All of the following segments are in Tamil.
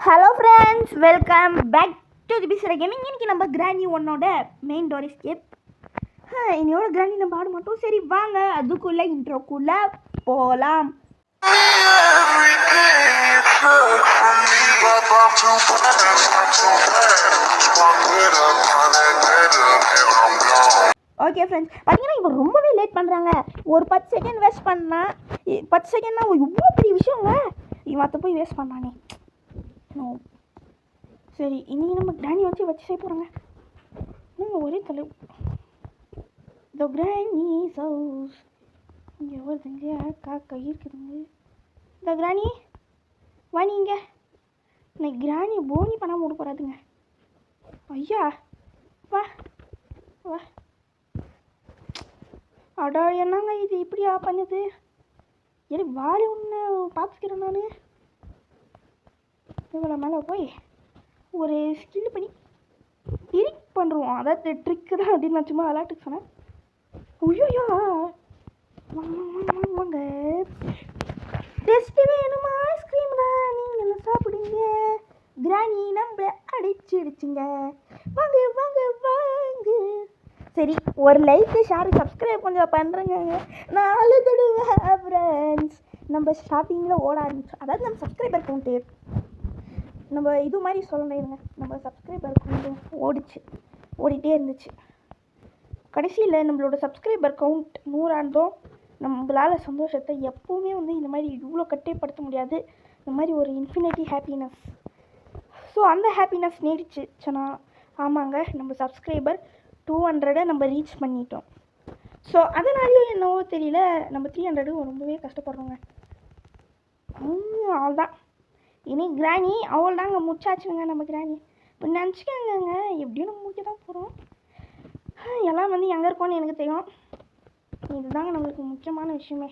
Hello friends, welcome back to the பிசிற கேமிங். இன்னைக்கு நம்ம கிராணி ஒன்னோட மெயின் டோர் எஸ்கேப். இன்னையோட கிராணி நம்ம ஆட மாட்டோம். சரி வாங்க அதுக்குள்ளே இன்ட்ரோக்குள்ளே போகலாம். ஓகே ஃப்ரெண்ட்ஸ், பார்த்தீங்கன்னா இப்போ ரொம்பவே லேட் பண்ணுறாங்க. ஒரு 10 செகண்ட் வேஸ்ட் பண்ணால் 10 செகண்ட்னா இவ்வளோ பெரிய விஷயங்க. மற்ற போய் வேஸ்ட் பண்ணானே. சரி, இன்றைக்கி நம்ம கிராணி வச்சு செய்ய போகிறோங்க. நீங்கள் ஒரே தலை த கிராணிஸ் ஹவுஸ். இங்கே வருதுங்க, காக்கா இருக்குதுங்க. த கிராணி வாணிங்க. இன்னைக்கு கிராணி போனி பண்ணாமல் விட போகிறாதுங்க. ஐயா வா வா. அடா, என்னங்க இது இப்படியா பண்ணுது? எனக்கு வாலி ஒன்று பார்த்துக்கிறேன். நான் இவ்வளோ மேலே போய் ஒரு ஸ்கில் பண்ணி டிரிக் பண்ணுறோம். அதாவது ட்ரிக்கு தான் அப்படின்னு நான் சும்மா விளையாட்டுக்கு சொன்னேன். ஐயோயா வாங்க, டெஸ்ட்டு வேணுமா? ஐஸ்கிரீம் தான், நீங்கள் சாப்பிடுங்க. கிராணி நம்ம அடிச்சிடுச்சுங்க. வாங்க வாங்க வாங்க. சரி, ஒரு லைக்கு ஷேர் சப்ஸ்கிரைப் கொஞ்சம் பண்ணுறேங்க. 4 தடவை ஃப்ரெண்ட்ஸ். நம்ம ஸ்டார்டிங்கில் ஓட ஆரம்பிச்சோம். அதாவது நம்ம சப்ஸ்கிரைபர் கவுண்ட்டு நம்ம இது மாதிரி சொல்லணுங்க. நம்ம சப்ஸ்கிரைபர் கவுண்ட் ஓடிட்டே இருந்துச்சு. கடைசியில் நம்மளோட சப்ஸ்கிரைபர் கவுண்ட் 100 ஆனதும் நம்மளால் சந்தோஷத்தை எப்போவுமே இந்த மாதிரி இவ்வளோ கட்டேப்படுத்த முடியாது. இந்த மாதிரி ஒரு இன்ஃபினிட்டி ஹாப்பினஸ். ஸோ அந்த ஹாப்பினஸ் நீடிச்சுன்னா ஆமாங்க, நம்ம சப்ஸ்கிரைபர் 200 நம்ம ரீச் பண்ணிட்டோம். ஸோ அதனாலேயும் என்னவோ தெரியல, நம்ம 300 ரொம்பவே கஷ்டப்படுறோங்க. அவ்வளோதான். இனி கிராணி அவள் தாங்க முடிச்சாச்சுங்க. நம்ம கிராணி இப்போ நினச்சிக்காங்க எப்படியும் நம்ம முடிக்க தான் போகிறோம். எல்லாம் எங்கே இருக்கோன்னு எனக்கு தெரியும். இதுதாங்க நம்மளுக்கு முக்கியமான விஷயமே.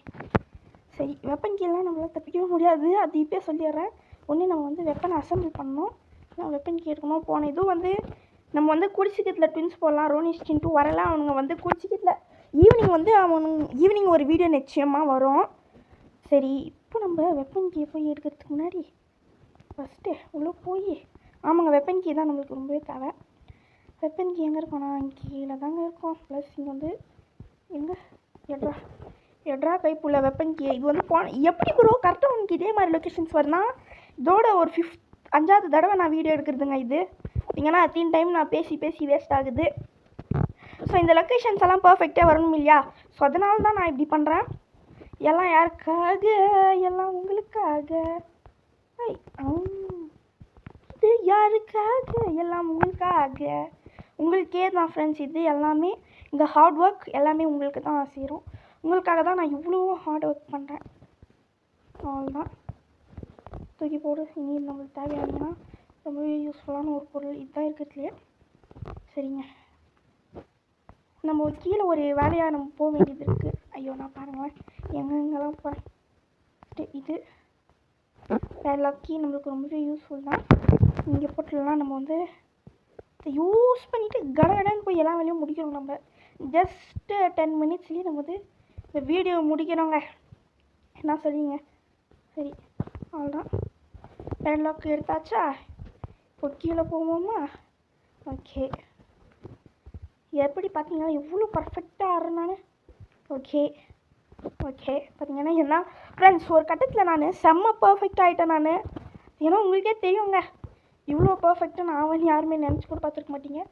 சரி, வெப்பன் கீழே நம்மளால் தப்பிக்கவே முடியாது. அது இப்போ சொல்லிடுறேன். ஒன்று நம்ம வெப்பனை அசம்பிள் பண்ணணும். நான் வெப்பன் கீ எடுக்கணும். போன இதுவும் நம்ம குடிச்சிக்கத்தில் ட்வின்ஸ் போடலாம். ரோனிஷ் சின்ட்டு வரலாம். அவனுங்க குடிச்சிக்கத்தில் ஈவினிங் ஒரு வீடியோ நிச்சயமாக வரும். சரி, இப்போ நம்ம வெப்பன் கீயை போய் எடுக்கிறதுக்கு முன்னாடி ஃபஸ்ட்டு உள்ளே போய் ஆமாங்க, வெப்பன் கீ தான் நம்மளுக்கு ரொம்பவே தேவை. வெப்பன் கீ எங்கே இருக்கோண்ணா? கீழே தாங்க இருக்கும். ப்ளஸ் இங்கே எங்கே எட்ரா கைப்புள்ள வெப்பன் கீ. இது எப்படி ப்ரோ கரெக்டாக உனக்கு இதே மாதிரி லொக்கேஷன்ஸ் வருதுன்னா இதோட ஒரு 5வது தடவை நான் வீடியோ எடுக்கிறதுங்க. இது பார்த்தீங்கன்னா அத்தனை டைம் நான் பேசி வேஸ்ட் ஆகுது. ஸோ இந்த லொக்கேஷன்ஸ் எல்லாம் பர்ஃபெக்டாக வரணும் இல்லையா? ஸோ அதனால தான் நான் இப்படி பண்ணுறேன். எல்லாம் யாருக்காக? எல்லாம் உங்களுக்காக. இது யாருக்காக? எல்லாம் உங்களுக்காக. உங்களுக்கே தான் ஃப்ரெண்ட்ஸ். இது எல்லாமே இந்த ஹார்ட் ஒர்க் எல்லாமே உங்களுக்கு தான் சேரும். உங்களுக்காக தான் நான் இவ்வளோ ஹார்ட் ஒர்க் பண்ணுறேன். அவ்வளோதான், தூக்கி போடு. இனி நம்மளுக்கு தேவையானதுன்னா ரொம்பவே யூஸ்ஃபுல்லான ஒரு பொருள் இதுதான் இருக்கிறதுலையே. சரிங்க, நம்ம கீழே ஒரு வேலையாக நம்ம போக வேண்டியது இருக்குது. ஐயோ, நான் பாருங்களேன் எங்கெங்கெல்லாம் போகிறேன். இது லக்கி நம்மளுக்கு ரொம்பவே யூஸ்ஃபுல் தான். இங்கே போட்டுலாம் நம்ம யூஸ் பண்ணிவிட்டு கடகடன்னு போய் எல்லா வேலையும் முடிக்கணும். நம்ம ஜஸ்ட்டு 10 மினிட்ஸ்லேயே நம்ம இந்த வீடியோ முடிக்கிறோங்க. என்ன சொல்லிங்க? சரி, அவ்வளோதான். பேட்லாக் எடுத்தாச்சா? இப்போ கீழே போவோமா? ஓகே, எப்படி பார்த்தீங்கன்னா எவ்வளோ பர்ஃபெக்டாக ஆடுறேன் நான். ஓகே பார்த்தீங்கன்னா என்ன ஃப்ரெண்ட்ஸ், ஒரு கட்டத்தில் நான் செம்ம பர்ஃபெக்ட் ஆகிட்டேன் நான். ஏன்னா உங்களுக்கே தெரியுங்க, இவ்வளோ பர்ஃபெக்டாக நான் யாருமே நினச்சி கூட பார்த்துருக்க மாட்டீங்க.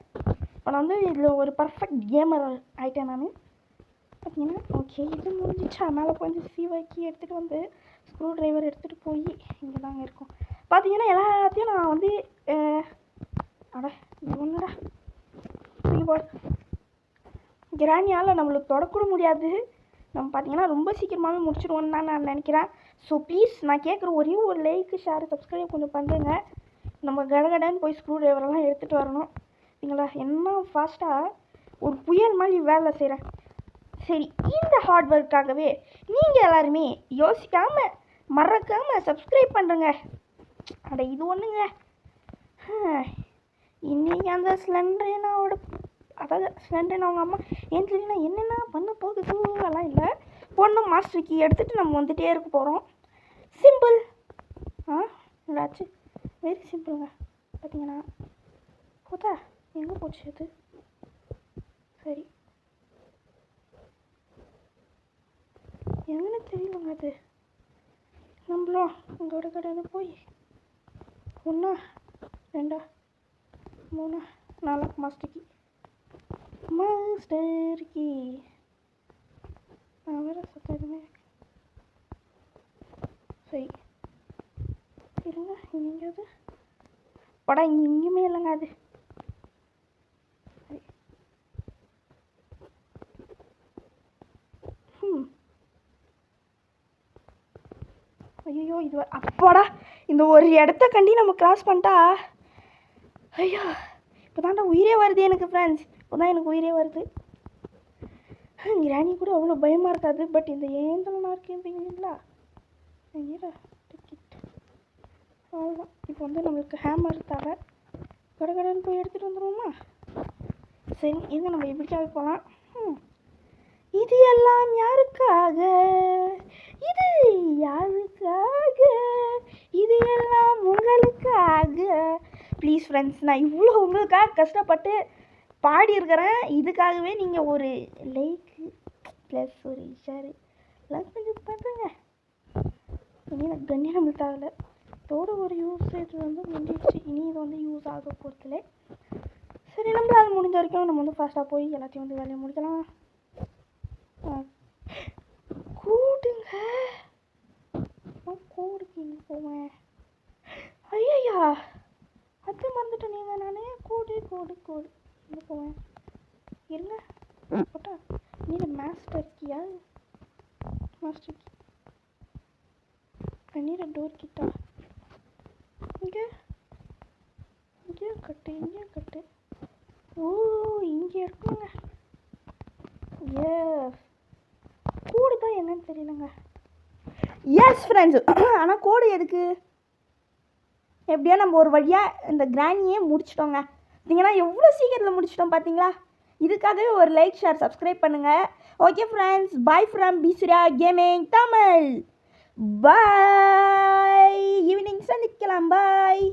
இப்போ நான் இதில் ஒரு பர்ஃபெக்ட் கேமர் ஆகிட்டேன் நான். பார்த்தீங்கன்னா ஓகே, இது முடிஞ்சிச்சா? மேலே போய் சிவாக்கி எடுத்துகிட்டு ஸ்க்ரூ ட்ரைவர் எடுத்துகிட்டு போய் இங்கே தாங்க இருக்கும். பார்த்தீங்கன்னா எல்லாத்தையும் நான் அட இது ஒன்றுடா கிராணியால் நம்மளுக்கு தொடக்கூட முடியாது. நம்ம பார்த்தீங்கன்னா ரொம்ப சீக்கிரமாகவே முடிச்சிடுவோன்னு தான் நான் நினைக்கிறேன். ஸோ ப்ளீஸ், நான் கேட்குற ஒரே ஒரு லைக்கு ஷேர் சப்ஸ்கிரைப் கொஞ்சம் பண்ணுறேங்க. நம்ம கடகடன்னு போய் ஸ்க்ரூ ட்ரைவரெல்லாம் எடுத்துகிட்டு வரணும். சரிங்களா? என்ன ஃபாஸ்ட்டாக ஒரு புயல் மாதிரி வேலை செய்கிறேன். சரி, இந்த ஹார்ட் ஒர்க்காகவே நீங்கள் எல்லாருமே யோசிக்காமல் மறக்காமல் சப்ஸ்கிரைப் பண்ணுறேங்க. அட இது ஒன்றுங்க. இன்றைக்கி அந்த ஸ்லெண்டரினாவோட அவங்க அம்மா ஏன் தெரியுன்னா என்னென்ன பண்ண போகுது எல்லாம் இல்லை. பொண்ணு மாஸ்டர் கீ எடுத்துகிட்டு நம்ம வந்துகிட்டே இருக்க போகிறோம். சிம்பிள். ஏதாச்சும் வெரி சிம்பிளுங்க. பார்த்தீங்கன்னா போதா எங்கே போச்சு அது? சரி எங்கன்னு தெரியலங்க அது. நம்மளும் உங்களோட கடைன்னு போய் 1 2 3 4 மாஸ்டர் கீ நான் வேறு சத்தம் எதுவுமே. சரி இருங்க, இங்கே எங்கேயாவது படா இங்கேயுமே இல்லைங்க அது. சரி ஐயோ இது அப்பாடா, இந்த ஒரு இடத்த கண்டி நம்ம கிராஸ் பண்ணிட்டா. ஐயோ இப்போ தான்டா உயிரே வருது எனக்கு ஃப்ரெண்ட்ஸ். இப்போ தான் எனக்கு உயிரே வருது. கிராணி கூட அவ்வளோ பயமாக இருக்காது. பட் இந்த ஏந்தலாம் இருக்கீங்களா டிக்கெட் அவ்வளோதான். இப்போ வந்து நம்மளுக்கு ஹேமர் தேவை. கடைன்னு போய் எடுத்துகிட்டு வந்துடுவோமா? சரி எங்கே நம்ம எப்படிக்காக போகலாம். இது எல்லாம் யாருக்காக, இது யாருக்காக, இது எல்லாம் உங்களுக்காக. ப்ளீஸ் ஃப்ரெண்ட்ஸ், நான் இவ்வளோ உங்களுக்காக கஷ்டப்பட்டு பாடியிருக்கிறேன். இதுக்காகவே நீங்கள் ஒரு லைக்கு ப்ளஸ் ஒரு ஷேரு எல்லாம் கொஞ்சம் பண்ணுறேங்க. இனி எனக்கு கண்ணே நம்மளுக்கு தேவையில்ல. இதோட ஒரு யூசேஜ் வந்து முடிஞ்சிடுச்சு. இனி இது வந்து யூஸ் ஆக போகிறதுல. சரி நம்மளால் முடிஞ்ச வரைக்கும் நம்ம வந்து ஃபாஸ்ட்டாக போய் எல்லாத்தையும் வந்து வேலையை முடிக்கலாம். கூடுங்க கூடுக்கு எங்கே போவேன்? ஐயா அது மறந்துட்டேன். நீங்கள் நானே கூடு கூடு கூடு எங்கே போவேன்? இருங்க போட்டா நீ மாஸ்டர் கீயா? மாஸ்டர் கீ நீ டோர் கிட்டா இங்கே இங்கேயும் கட்டு இங்கேயும் கட்டு. ஓ இங்கே இருக்குங்க. எஸ் கோடு தான் என்னன்னு தெரியலங்க. எஸ் ஃப்ரெண்ட்ஸ், ஆனால் கோடு எதுக்கு? எப்படியோ நம்ம ஒரு வழியாக இந்த கிராணியே முடிச்சிட்டோங்க. பார்த்தீங்கன்னா எவ்வளோ சீக்கிரத்தில் முடிச்சிட்டோம் பார்த்தீங்களா? இதுக்காகவே ஒரு லைக் ஷேர் சப்ஸ்கிரைப் பண்ணுங்கள். ஓகே ஃப்ரெண்ட்ஸ், பாய் ஃப்ரம் பிசுரியா கேமிங் தமிழ். பாய், ஈவினிங் சந்திக்கலாம். பாய்.